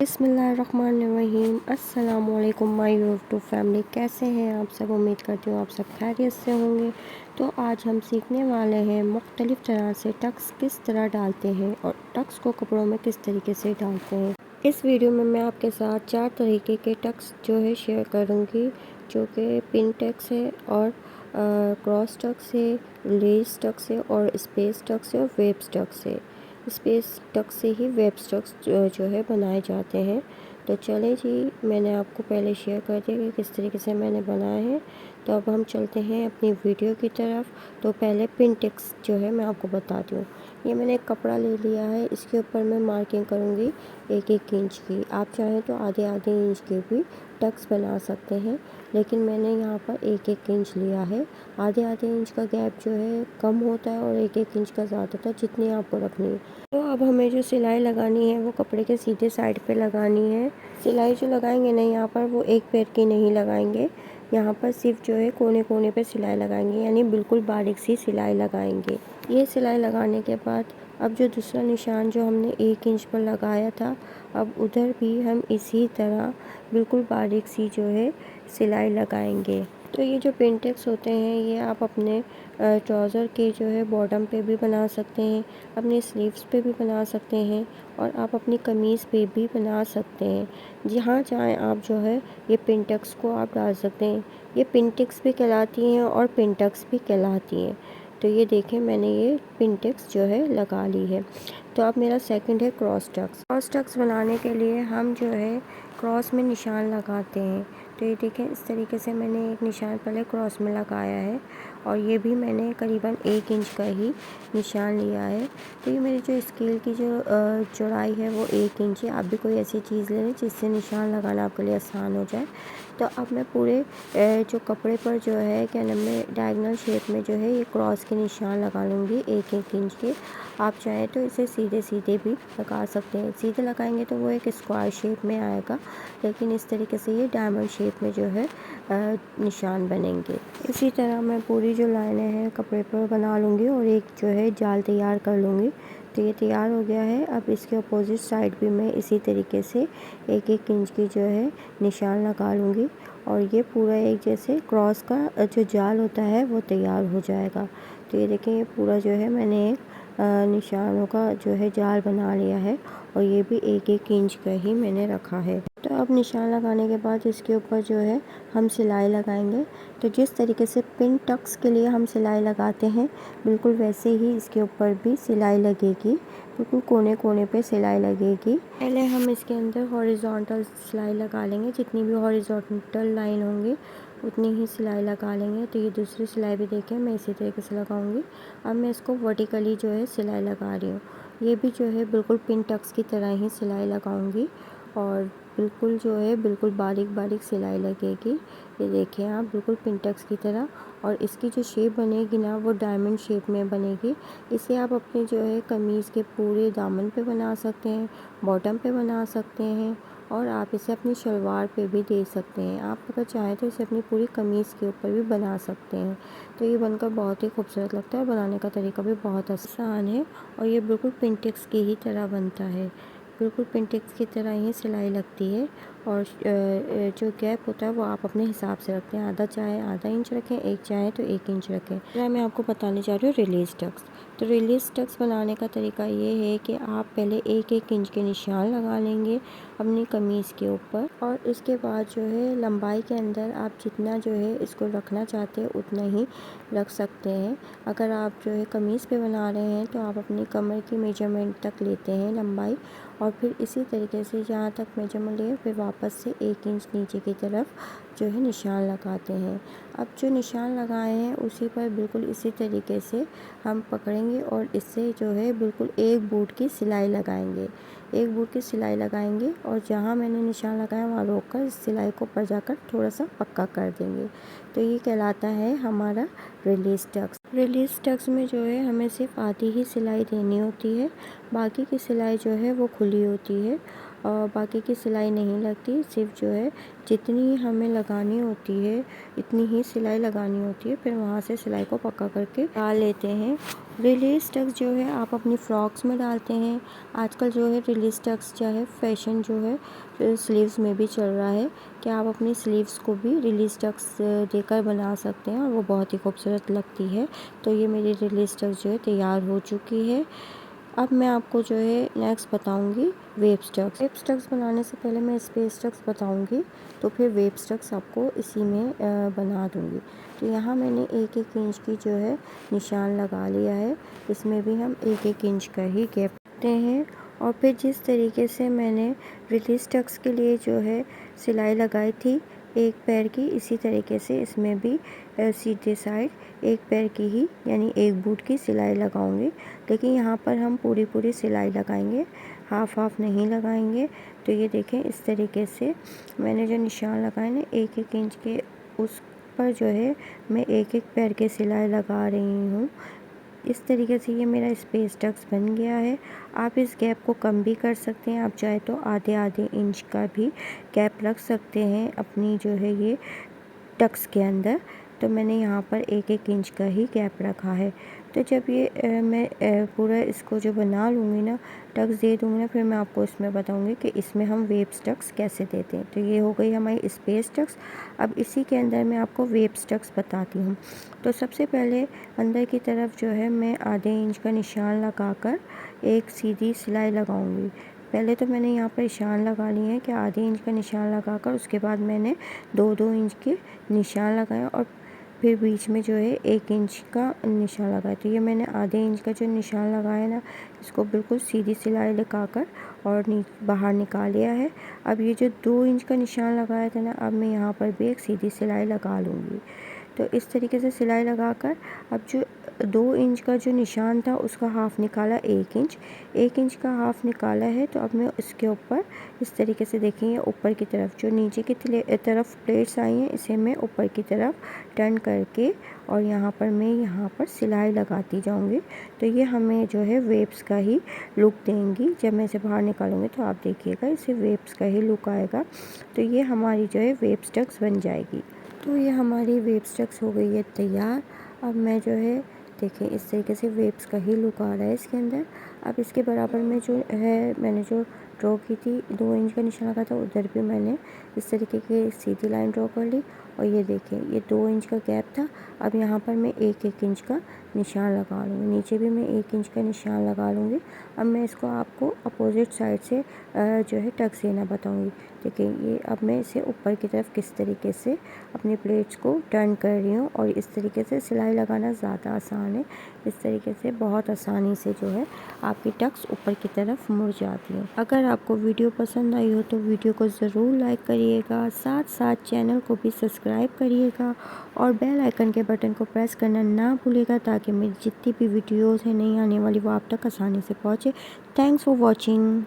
बिस्मिल्लाहिर्रहमानिर्रहीम। अस्सलामुअलैकुम my YouTube family, कैसे हैं आप सब। उम्मीद करती हूँ आप सब खैरियत से होंगे। तो आज हम सीखने वाले हैं मुख्तलिफ़ तरह से टक्स किस तरह डालते हैं और टक्स को कपड़ों में किस तरीके से डालते हैं। इस वीडियो में मैं आपके साथ 4 तरीके के टक्स जो है शेयर करूँगी, जो कि पिन टक्स है और क्रॉस टक्स है, लेस टक्स है और स्पेस टक्स है और वेब टक्स है। स्पेस टक्स से ही वेब टक्स जो है बनाए जाते हैं। तो चलें जी, मैंने आपको पहले शेयर कर दिया कि किस तरीके से मैंने बनाए हैं। तो अब हम चलते हैं अपनी वीडियो की तरफ। तो पहले पिन टक्स जो है मैं आपको बताती हूँ। ये मैंने एक कपड़ा ले लिया है, इसके ऊपर मैं मार्किंग करूँगी 1-1 इंच की। आप चाहें तो आधे-आधे इंच के भी टक्स बना सकते हैं, लेकिन मैंने यहाँ पर 1-1 इंच लिया है। आधे-आधे इंच का गैप जो है कम होता है और 1-1 इंच का ज़्यादा होता है, जितनी आपको रखनी है। तो अब हमें जो सिलाई लगानी है वो कपड़े के सीधे साइड पे लगानी है। सिलाई जो लगाएंगे ना यहाँ पर, वो एक पैर की नहीं लगाएंगे। यहाँ पर सिर्फ जो है कोने कोने पे सिलाई लगाएंगे, यानी बिल्कुल बारीक सी सिलाई लगाएंगे। ये सिलाई लगाने के बाद अब जो दूसरा निशान जो हमने 1 इंच पर लगाया था, अब उधर भी हम इसी तरह बिल्कुल बारीक सी जो है सिलाई लगाएंगे। तो ये जो पिन टक्स होते हैं, ये आप अपने ट्राउज़र के जो है बॉटम पे भी बना सकते हैं, अपनी स्लीव्स पे भी बना सकते हैं और आप अपनी कमीज़ पे भी बना सकते हैं। जहाँ चाहें आप जो है ये पिन टक्स को आप डाल सकते हैं। ये पिन टक्स भी कहलाती हैं और पिन टक्स भी कहलाती हैं। तो ये देखें, मैंने ये पिन टक्स जो है लगा ली है। तो अब मेरा सेकंड है क्रॉस टक्स। क्रॉस टक्स बनाने के लिए हम जो है क्रॉस में निशान लगाते हैं। तो ये देखें, इस तरीके से मैंने एक निशान पहले क्रॉस में लगाया है और ये भी मैंने करीबन 1 इंच का ही निशान लिया है। तो ये मेरी जो स्केल की जो चौड़ाई है वो 1 इंच है। आप भी कोई ऐसी चीज़ ले लें जिससे निशान लगाना आपके लिए आसान हो जाए। तो अब मैं पूरे जो कपड़े पर जो है क्या नाम है डायगोनल शेप में जो है ये क्रॉस के निशान लगा लूँगी 1-1 इंच के। आप चाहें तो इसे सीधे सीधे भी लगा सकते हैं। सीधे लगाएंगे तो वो एक स्क्वायर शेप में आएगा, लेकिन इस तरीके से ये डायमंड शेप में जो है निशान बनेंगे। इसी तरह मैं पूरी जो लाइनें हैं कपड़े पर बना लूँगी और एक जो है जाल तैयार कर लूँगी। तो ये तैयार हो गया है। अब इसके अपोजिट साइड भी मैं इसी तरीके से 1-1 इंच की जो है निशान लगा लूँगी और ये पूरा एक जैसे क्रॉस का जो जाल होता है वो तैयार हो जाएगा। तो ये देखें, ये पूरा जो है मैंने एक निशानों का जो है जाल बना लिया है और ये भी 1-1 इंच का ही मैंने रखा है। तो अब निशान लगाने के बाद इसके ऊपर जो है हम सिलाई लगाएंगे। तो जिस तरीके से पिन टक्स के लिए हम सिलाई लगाते हैं, बिल्कुल वैसे ही इसके ऊपर भी सिलाई लगेगी। बिल्कुल कोने कोने पे सिलाई लगेगी। पहले हम इसके अंदर हॉरिजॉन्टल सिलाई लगा लेंगे। जितनी भी हॉरिजॉन्टल लाइन होंगी उतनी ही सिलाई लगा लेंगे। तो ये दूसरी सिलाई भी देखें, मैं इसी तरीके से लगाऊंगी। अब मैं इसको वर्टिकली जो है सिलाई लगा रही हूँ। ये भी जो है बिल्कुल पिन टक्स की तरह ही सिलाई लगाऊंगी और बिल्कुल जो है बिल्कुल बारीक बारीक सिलाई लगेगी। ये देखिए आप, बिल्कुल पिन टक्स की तरह। और इसकी जो शेप बनेगी ना, वो डायमंड शेप में बनेगी। इसे आप अपने जो है कमीज़ के पूरे दामन पे बना सकते हैं, बॉटम पे बना सकते हैं और आप इसे अपनी शलवार पे भी दे सकते हैं। आप अगर चाहें तो इसे अपनी पूरी कमीज़ के ऊपर भी बना सकते हैं। तो ये बनकर बहुत ही खूबसूरत लगता है। बनाने का तरीका भी बहुत आसान है और ये बिल्कुल पिन टक्स की ही तरह बनता है। बिल्कुल पिन टक्स की तरह ही सिलाई लगती है और जो गैप होता है वो आप अपने हिसाब से रखते हैं। आधा चाहे आधा इंच रखें, एक चाहे तो 1 इंच रखें। मैं आपको बताने जा रही हूँ रिलीज टक्स। तो रिलीज टक्स बनाने का तरीका ये है कि आप पहले 1-1 इंच के निशान लगा लेंगे अपनी कमीज़ के ऊपर और इसके बाद जो है लंबाई के अंदर आप जितना जो है इसको रखना चाहते हैं उतना ही रख सकते हैं। अगर आप जो है कमीज़ पे बना रहे हैं तो आप अपनी कमर की मेजरमेंट तक लेते हैं लंबाई और फिर इसी तरीके से जहाँ तक मेजरमेंट लिए फिर वापस से 1 इंच नीचे की तरफ जो है निशान लगाते हैं। अब जो निशान लगाए हैं उसी पर बिल्कुल इसी तरीके से हम पकड़ेंगे और इससे जो है बिल्कुल एक बूट की सिलाई लगाएंगे। एक बूट की सिलाई लगाएंगे और जहाँ मैंने निशान लगाया वहाँ रोक कर इस सिलाई को ऊपर जाकर थोड़ा सा पक्का कर देंगे। तो ये कहलाता है हमारा रिलीज टक्स। रिलीज टक्स में जो है हमें सिर्फ आधी ही सिलाई देनी होती है, बाकी की सिलाई जो है वो खुली होती है। बाकी की सिलाई नहीं लगती, सिर्फ जो है जितनी हमें लगानी होती है इतनी ही सिलाई लगानी होती है। फिर वहाँ से सिलाई को पक्का करके डाल लेते हैं। रिलीज टक्स जो है आप अपनी फ्रॉक्स में डालते हैं। आजकल जो है रिलीज टक्स जो है फैशन जो है स्लीव्स में भी चल रहा है कि आप अपनी स्लीव्स को भी रिलीज टक्स देकर बना सकते हैं और वो बहुत ही खूबसूरत लगती है। तो ये मेरी रिलीज टक्स जो है तैयार हो चुकी है। अब मैं आपको जो है नेक्स्ट बताऊंगी वेब स्टक्स। वेब स्टक्स बनाने से पहले मैं स्पेस स्टक्स बताऊंगी, तो फिर वेब स्टक्स आपको इसी में बना दूंगी। तो यहाँ मैंने 1-1 इंच की जो है निशान लगा लिया है। इसमें भी हम 1-1 इंच का ही गैप रखते हैं। और फिर जिस तरीके से मैंने रिलीज टक्स के लिए जो है सिलाई लगाई थी एक पैर की, इसी तरीके से इसमें भी सीधे साइड एक पैर की ही यानी एक बूट की सिलाई लगाऊंगी। लेकिन यहाँ पर हम पूरी सिलाई लगाएंगे, हाफ हाफ नहीं लगाएंगे। तो ये देखें इस तरीके से मैंने जो निशान लगाए ना 1-1 इंच के, उस पर जो है मैं 1-1 पैर के सिलाई लगा रही हूँ। इस तरीके से ये मेरा स्पेस टक्स बन गया है। आप इस गैप को कम भी कर सकते हैं, आप चाहे तो आधे इंच का भी गैप रख सकते हैं अपनी जो है ये टक्स के अंदर। तो मैंने यहाँ पर 1-1 इंच का ही गैप रखा है। तो जब ये मैं पूरा इसको जो बना लूँगी ना, टक्स दे दूँगी ना, फिर मैं आपको इसमें बताऊँगी कि इसमें हम वेब टक्स कैसे देते हैं। तो ये हो गई हमारी स्पेस टक्स। अब इसी के अंदर मैं आपको वेब टक्स बताती हूँ। तो सबसे पहले अंदर की तरफ जो है मैं आधे इंच का निशान लगाकर एक सीधी सिलाई लगाऊँगी। पहले तो मैंने यहाँ पर निशान लगा लिए हैं कि आधे इंच का निशान लगाकर उसके बाद मैंने 2-2 इंच के निशान लगाए और फिर बीच में जो है 1 इंच का निशान लगाया। तो ये मैंने आधे इंच का जो निशान लगाया ना, इसको बिल्कुल सीधी सिलाई लगाकर और बाहर निकाल लिया है। अब ये जो 2 इंच का निशान लगाया था ना, अब मैं यहाँ पर भी एक सीधी सिलाई लगा लूँगी। तो इस तरीके से सिलाई लगाकर अब जो 2 इंच का जो निशान था उसका हाफ निकाला 1 इंच, 1 इंच का हाफ निकाला है। तो अब मैं इसके ऊपर इस तरीके से देखेंगे ऊपर की तरफ जो नीचे की तरफ प्लेट्स आई हैं, इसे मैं ऊपर की तरफ टर्न करके और यहाँ पर सिलाई लगाती जाऊँगी। तो ये हमें जो है वेव्स का ही लुक देंगी। जब मैं इसे बाहर निकालूँगी तो आप देखिएगा इसे वेव्स का ही लुक आएगा। तो ये हमारी जो है वेब स्टक्स बन जाएगी। तो ये हमारी वेब स्टक्स हो गई है तैयार। अब मैं जो है देखिए इस तरीके से वेब्स का ही लुक आ रहा है इसके अंदर। अब इसके बराबर में जो है मैंने जो ड्रॉ की थी 2 इंच का निशान लगा था, उधर भी मैंने इस तरीके की सीधी लाइन ड्रॉ कर ली। और ये देखिए ये 2 इंच का गैप था। अब यहाँ पर मैं 1-1 इंच का निशान लगा लूँगी, नीचे भी मैं 1 इंच का निशान लगा लूँगी। अब मैं इसको आपको अपोजिट साइड से जो है टक्स देना बताऊँगी। देखिए ये अब मैं इसे ऊपर की तरफ किस तरीके से अपनी प्लेट्स को टर्न कर रही हूँ और इस तरीके से सिलाई लगाना ज़्यादा आसान है। इस तरीके से बहुत आसानी से जो है आपकी टक्स ऊपर की तरफ मुड़ जाती है। अगर आपको वीडियो पसंद आई हो तो वीडियो को ज़रूर लाइक करिएगा, साथ साथ चैनल को भी सब्सक्राइब करिएगा और बेल आइकन के बटन को प्रेस करना ना भूलिएगा ताकि मेरी जितनी भी वीडियोज़ हैं नई आने वाली वो आप तक आसानी से पहुँचे। Thanks for watching.